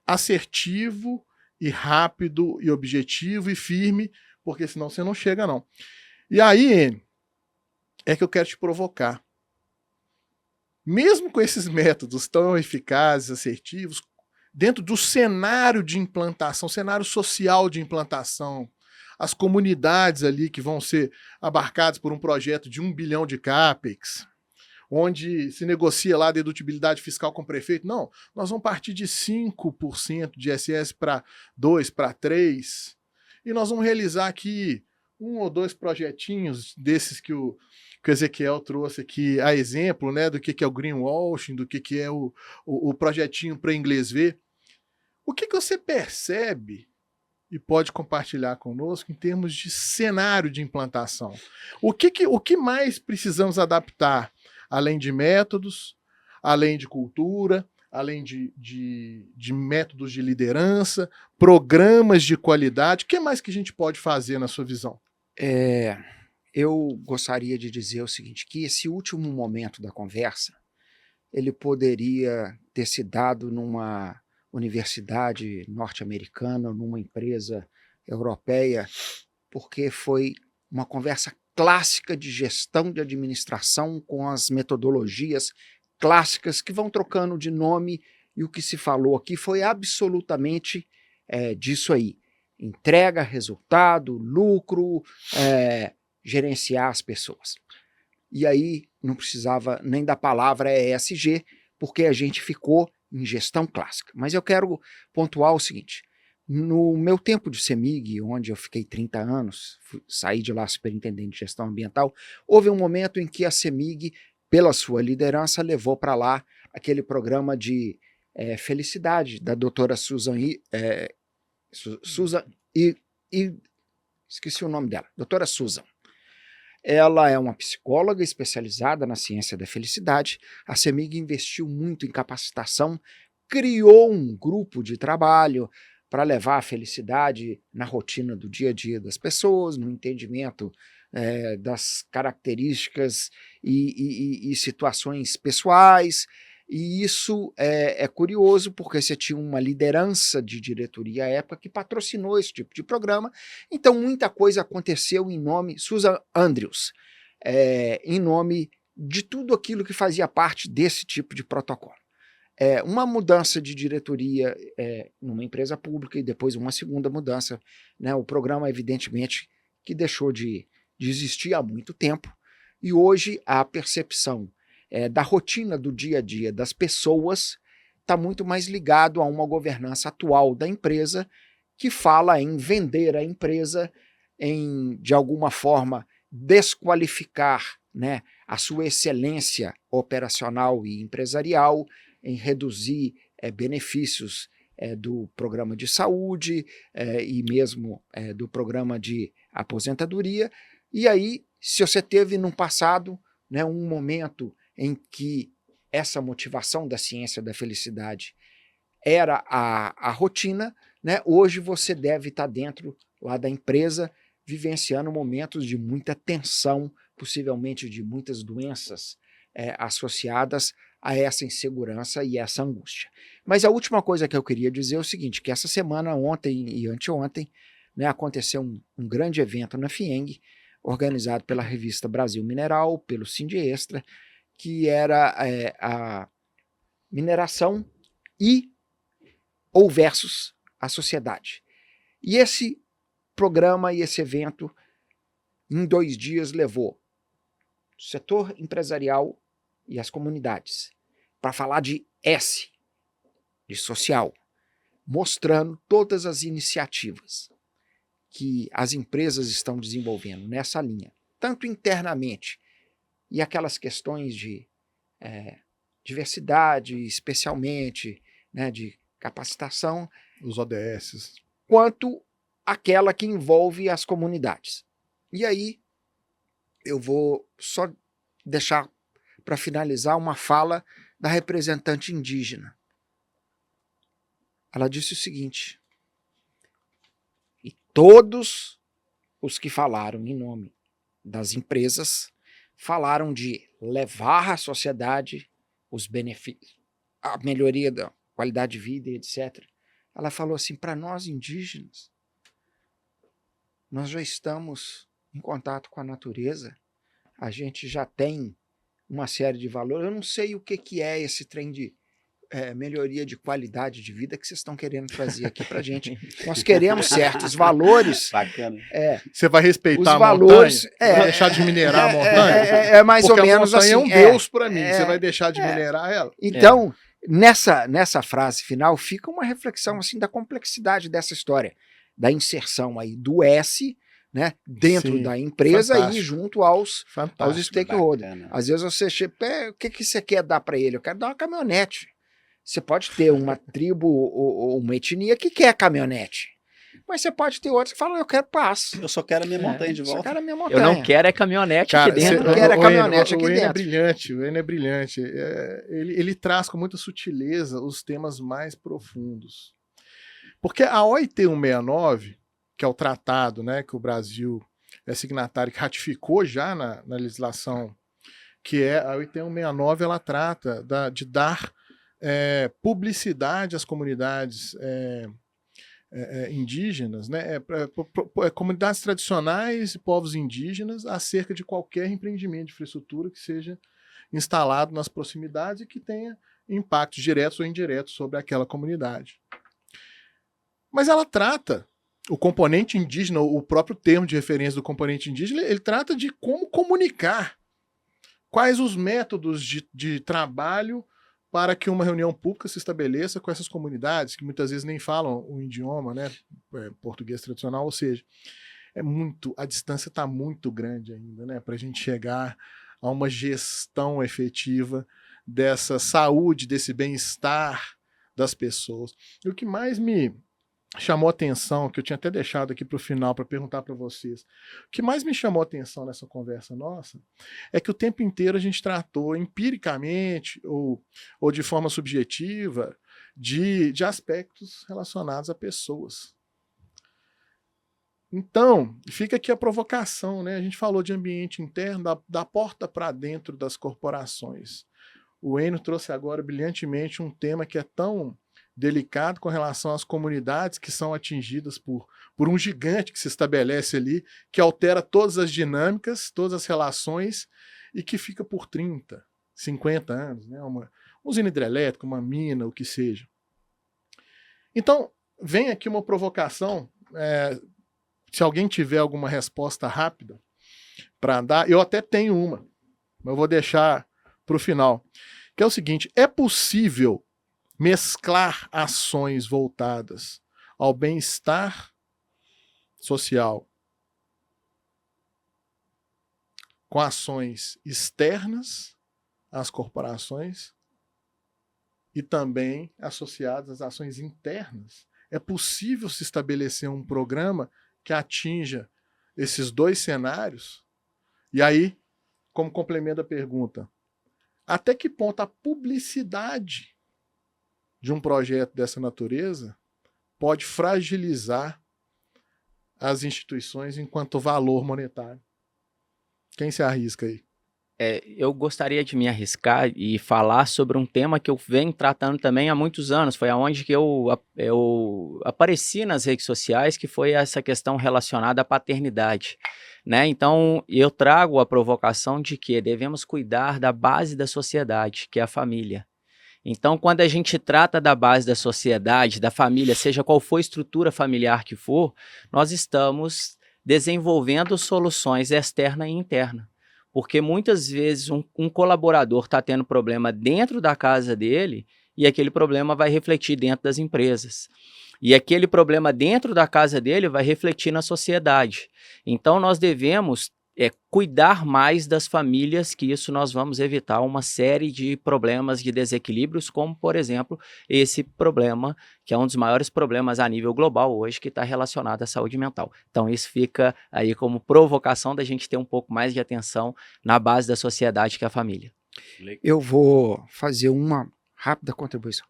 assertivo e rápido e objetivo e firme, porque senão você não chega não. E aí, Enio, é que eu quero te provocar. Mesmo com esses métodos tão eficazes, assertivos, dentro do cenário de implantação, cenário social de implantação, as comunidades ali que vão ser abarcadas por um projeto de 1 bilhão de CAPEX, onde se negocia lá a dedutibilidade fiscal com o prefeito. Não, nós vamos partir de 5% de ISS para 2%, para 3%, e nós vamos realizar aqui 1 ou 2 projetinhos desses que o Ezequiel trouxe aqui a exemplo, né, do que é o greenwashing, do que é o projetinho para inglês ver. O que você percebe e pode compartilhar conosco em termos de cenário de implantação? O que mais precisamos adaptar, além de métodos, além de cultura, além de métodos de liderança, programas de qualidade? O que mais que a gente pode fazer na sua visão? Eu gostaria de dizer o seguinte, que esse último momento da conversa, ele poderia ter se dado numa universidade norte-americana, numa empresa europeia, porque foi uma conversa clássica de gestão de administração com as metodologias clássicas que vão trocando de nome, e o que se falou aqui foi absolutamente disso aí. Entrega, resultado, lucro, gerenciar as pessoas. E aí não precisava nem da palavra ESG, porque a gente ficou em gestão clássica. Mas eu quero pontuar o seguinte, no meu tempo de CEMIG, onde eu fiquei 30 anos, saí de lá superintendente de gestão ambiental, houve um momento em que a CEMIG, pela sua liderança, levou para lá aquele programa de felicidade da doutora Susan esqueci o nome dela, doutora Susan. Ela é uma psicóloga especializada na ciência da felicidade. A CEMIG investiu muito em capacitação, criou um grupo de trabalho para levar a felicidade na rotina do dia a dia das pessoas, no entendimento das características e situações pessoais. E isso é curioso, porque você tinha uma liderança de diretoria à época que patrocinou esse tipo de programa. Então, muita coisa aconteceu em nome, Susan Andrews, em nome de tudo aquilo que fazia parte desse tipo de protocolo. uma mudança de diretoria numa empresa pública e depois uma segunda mudança, né? O programa, evidentemente, que deixou de existir há muito tempo, e hoje a percepção da rotina do dia a dia das pessoas está muito mais ligado a uma governança atual da empresa, que fala em vender a empresa, em, de alguma forma, desqualificar, né, a sua excelência operacional e empresarial, em reduzir benefícios do programa de saúde e mesmo do programa de aposentadoria. E aí, se você teve no passado, né, um momento em que essa motivação da ciência da felicidade era a rotina, né, hoje você deve estar dentro lá da empresa, vivenciando momentos de muita tensão, possivelmente de muitas doenças associadas a essa insegurança e essa angústia. Mas a última coisa que eu queria dizer é o seguinte, que essa semana, ontem e anteontem, né, aconteceu um grande evento na FIENG, organizado pela revista Brasil Mineral, pelo Sindiestra, que era a mineração ou versus a sociedade. E esse programa e esse evento, em 2 dias, levou o setor empresarial e as comunidades para falar de S, de social, mostrando todas as iniciativas que as empresas estão desenvolvendo nessa linha, tanto internamente, e aquelas questões de diversidade, especialmente, né, de capacitação, Os ODS. quanto aquela que envolve as comunidades. E aí, eu vou só deixar para finalizar uma fala da representante indígena. Ela disse o seguinte: e todos os que falaram em nome das empresas falaram de levar à sociedade os benefícios, a melhoria da qualidade de vida, etc. Ela falou assim, para nós indígenas, nós já estamos em contato com a natureza, a gente já tem uma série de valores. Eu não sei o que é esse trem de melhoria de qualidade de vida que vocês estão querendo trazer aqui para a gente. Nós queremos certos valores. Bacana. Você vai respeitar os valores, a montanha? Vai deixar de minerar a montanha? É mais Porque ou menos a montanha assim. é um deus para mim. Você vai deixar de minerar ela? Então, nessa frase final, fica uma reflexão assim da complexidade dessa história, da inserção aí do S, né, dentro da empresa fantástico. E junto aos stakeholders. Bacana. Às vezes você chega, o que você quer dar para ele? Eu quero dar uma caminhonete. Você pode ter uma tribo ou uma etnia que quer caminhonete. Mas você pode ter outros que falam, eu quero paz. Eu só quero a minha montanha de Eu só volta. quero a minha montanha. Eu não quero caminhonete Cara, aqui dentro. Eu quero caminhonete aqui o Enio é dentro. brilhante, o Enio é brilhante. Ele traz com muita sutileza os temas mais profundos. Porque a OIT 169, que é o tratado, né, que o Brasil é signatário, que ratificou já na legislação, que é a OIT 169, ela trata de dar publicidade às comunidades indígenas, né, comunidades tradicionais e povos indígenas acerca de qualquer empreendimento de infraestrutura que seja instalado nas proximidades e que tenha impactos diretos ou indiretos sobre aquela comunidade. Mas ela trata o componente indígena, o próprio termo de referência do componente indígena, ele trata de como comunicar, quais os métodos de trabalho para que uma reunião pública se estabeleça com essas comunidades, que muitas vezes nem falam o idioma, né, português tradicional, ou seja, a distância está muito grande ainda, né, para a gente chegar a uma gestão efetiva dessa saúde, desse bem-estar das pessoas. E o que mais me chamou atenção, que eu tinha até deixado aqui para o final para perguntar para vocês, o que mais me chamou atenção nessa conversa nossa é que o tempo inteiro a gente tratou empiricamente ou de forma subjetiva de aspectos relacionados a pessoas. Então, fica aqui a provocação, né? A gente falou de ambiente interno, da porta para dentro das corporações. O Enio trouxe agora brilhantemente um tema que é tão delicado com relação às comunidades que são atingidas por um gigante que se estabelece ali, que altera todas as dinâmicas, todas as relações e que fica por 30, 50 anos, né? Uma usina hidrelétrica, uma mina, o que seja. Então, vem aqui uma provocação, se alguém tiver alguma resposta rápida para dar, eu até tenho uma, mas eu vou deixar para o final, que é o seguinte: é possível mesclar ações voltadas ao bem-estar social com ações externas às corporações e também associadas às ações internas? É possível se estabelecer um programa que atinja esses dois cenários? E aí, como complemento da pergunta, até que ponto a publicidade de um projeto dessa natureza pode fragilizar as instituições enquanto valor monetário? Quem se arrisca aí? Eu gostaria de me arriscar e falar sobre um tema que eu venho tratando também há muitos anos. Foi aonde que eu apareci nas redes sociais, que foi essa questão relacionada à paternidade, né? Então, eu trago a provocação de que devemos cuidar da base da sociedade, que é a família. Então, quando a gente trata da base da sociedade, da família, seja qual for a estrutura familiar que for, nós estamos desenvolvendo soluções externa e interna. Porque muitas vezes um colaborador está tendo problema dentro da casa dele e aquele problema vai refletir dentro das empresas. E aquele problema dentro da casa dele vai refletir na sociedade. Então, nós devemos cuidar mais das famílias, que isso nós vamos evitar uma série de problemas de desequilíbrios, como, por exemplo, esse problema, que é um dos maiores problemas a nível global hoje, que está relacionado à saúde mental. Então, isso fica aí como provocação da gente ter um pouco mais de atenção na base da sociedade, que é a família. Eu vou fazer uma rápida contribuição.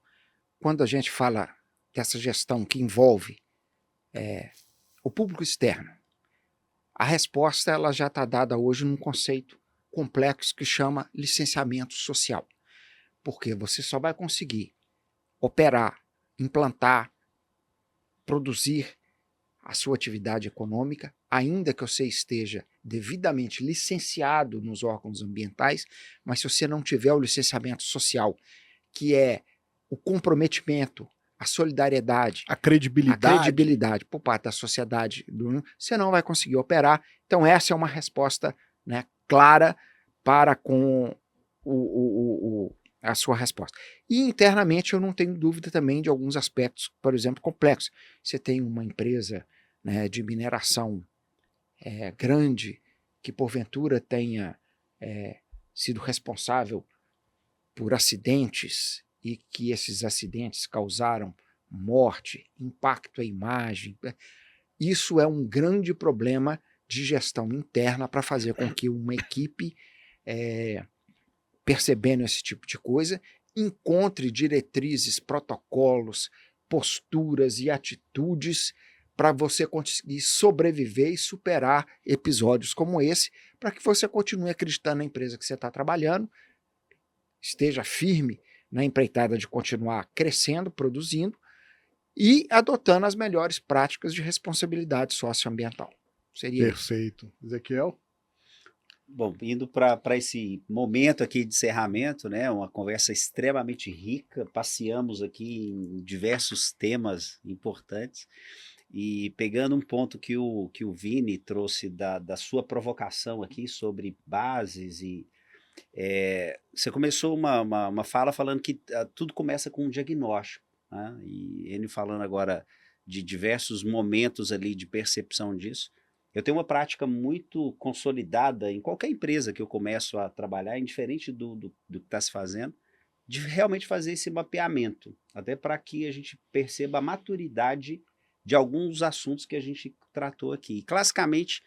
Quando a gente fala dessa gestão que envolve o público externo, a resposta ela já está dada hoje num conceito complexo que chama licenciamento social. Porque você só vai conseguir operar, implantar, produzir a sua atividade econômica, ainda que você esteja devidamente licenciado nos órgãos ambientais, mas se você não tiver o licenciamento social, que é o comprometimento, a solidariedade, A credibilidade por parte da sociedade, você não vai conseguir operar. Então essa é uma resposta, né, clara para com a sua resposta. E internamente eu não tenho dúvida também de alguns aspectos, por exemplo, complexos. Você tem uma empresa, né, de mineração grande que porventura tenha sido responsável por acidentes e que esses acidentes causaram morte, impacto à imagem. Isso é um grande problema de gestão interna para fazer com que uma equipe, percebendo esse tipo de coisa, encontre diretrizes, protocolos, posturas e atitudes para você conseguir sobreviver e superar episódios como esse, para que você continue acreditando na empresa que você está trabalhando, esteja firme na empreitada de continuar crescendo, produzindo e adotando as melhores práticas de responsabilidade socioambiental. Seria Perfeito. Isso. Ezequiel? Bom, indo para esse momento aqui de encerramento, né, uma conversa extremamente rica, passeamos aqui em diversos temas importantes e pegando um ponto que o Vini trouxe da sua provocação aqui sobre bases e você começou uma fala falando que tudo começa com um diagnóstico, né? E ele falando agora de diversos momentos ali de percepção disso. Eu tenho uma prática muito consolidada em qualquer empresa que eu começo a trabalhar, indiferente do que está se fazendo, de realmente fazer esse mapeamento, até para que a gente perceba a maturidade de alguns assuntos que a gente tratou aqui. E, classicamente,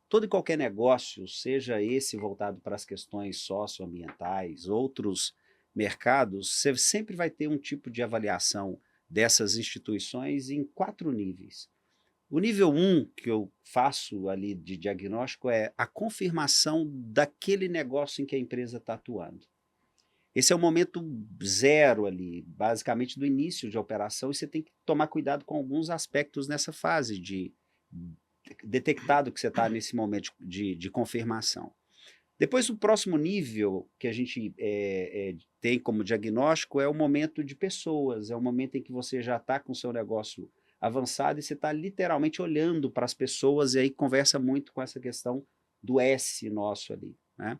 todo e qualquer negócio, seja esse voltado para as questões socioambientais, outros mercados, você sempre vai ter um tipo de avaliação dessas instituições em 4 níveis. O nível 1 que eu faço ali de diagnóstico é a confirmação daquele negócio em que a empresa está atuando. Esse é o momento 0 ali, basicamente do início de operação, e você tem que tomar cuidado com alguns aspectos nessa fase de detectado que você está nesse momento de confirmação. Depois, o próximo nível que a gente tem como diagnóstico é o momento de pessoas, é o momento em que você já está com o seu negócio avançado e você está literalmente olhando para as pessoas e aí conversa muito com essa questão do S nosso ali, né?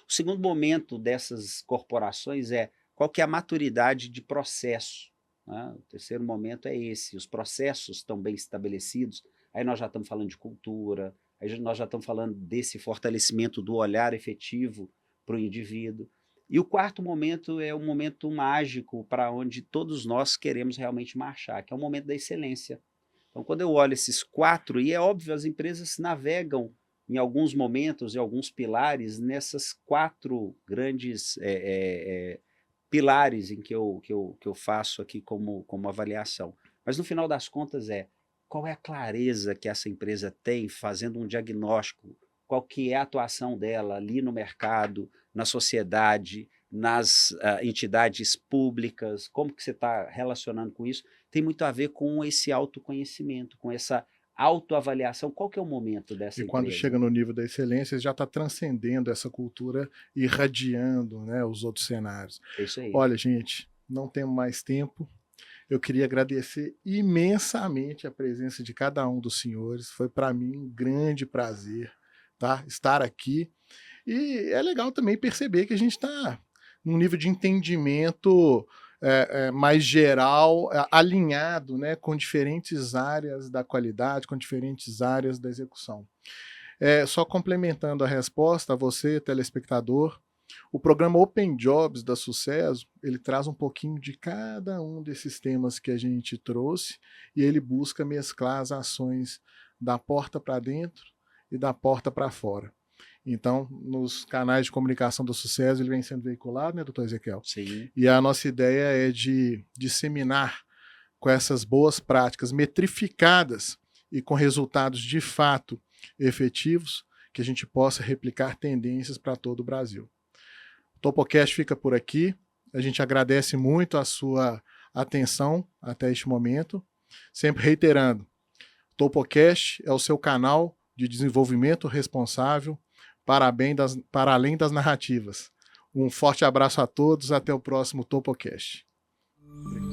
O segundo momento dessas corporações é qual que é a maturidade de processo, né? O terceiro momento é esse, os processos estão bem estabelecidos, aí nós já estamos falando de cultura, aí nós já estamos falando desse fortalecimento do olhar efetivo para o indivíduo. E o quarto momento é um momento mágico para onde todos nós queremos realmente marchar, que é o momento da excelência. Então, quando eu olho esses quatro, e é óbvio, as empresas navegam em alguns momentos, em alguns pilares, nessas quatro grandes pilares em que eu faço aqui como avaliação. Mas no final das contas qual é a clareza que essa empresa tem fazendo um diagnóstico, qual que é a atuação dela ali no mercado, na sociedade, nas entidades públicas, como que você está relacionando com isso, tem muito a ver com esse autoconhecimento, com essa autoavaliação. Qual que é o momento dessa E empresa? quando chega no nível da excelência, já está transcendendo essa cultura, irradiando, né, os outros cenários. É isso aí. Olha, gente, não temos mais tempo. Eu queria agradecer imensamente a presença de cada um dos senhores. Foi para mim um grande prazer, tá, estar aqui. E é legal também perceber que a gente está num nível de entendimento mais geral, alinhado, né, com diferentes áreas da qualidade, com diferentes áreas da execução. Só complementando a resposta a você, telespectador, o programa Open Jobs da Sucesso, ele traz um pouquinho de cada um desses temas que a gente trouxe e ele busca mesclar as ações da porta para dentro e da porta para fora. Então, nos canais de comunicação do Sucesso, ele vem sendo veiculado, né, doutor Ezequiel? Sim. E a nossa ideia é de disseminar com essas boas práticas metrificadas e com resultados de fato efetivos, que a gente possa replicar tendências para todo o Brasil. O TopoCast fica por aqui. A gente agradece muito a sua atenção até este momento. Sempre reiterando, o TopoCast é o seu canal de desenvolvimento responsável para além das narrativas. Um forte abraço a todos, até o próximo TopoCast. Obrigado.